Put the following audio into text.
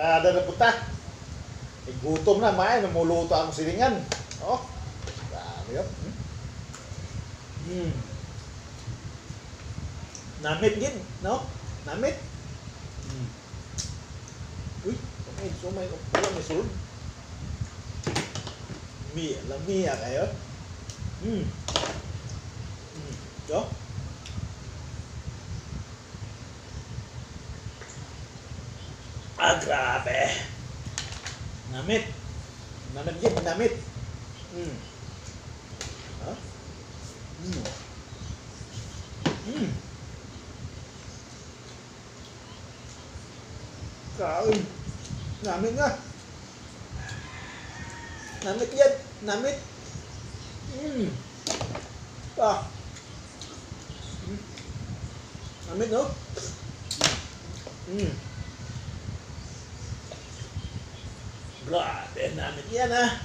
Parada na punta. Gutom na, may namuluto ang silingan. Oh, dami yun. Namit din, no? Namit. Uy, sumay. Wala may sulod. Lamia kayo. Yo. Grabe. Namit. Namit din, namit. Ha? Grabe. Namit nga. Namit yan. Namit. Namit, no? Grabe, namit yan, ha?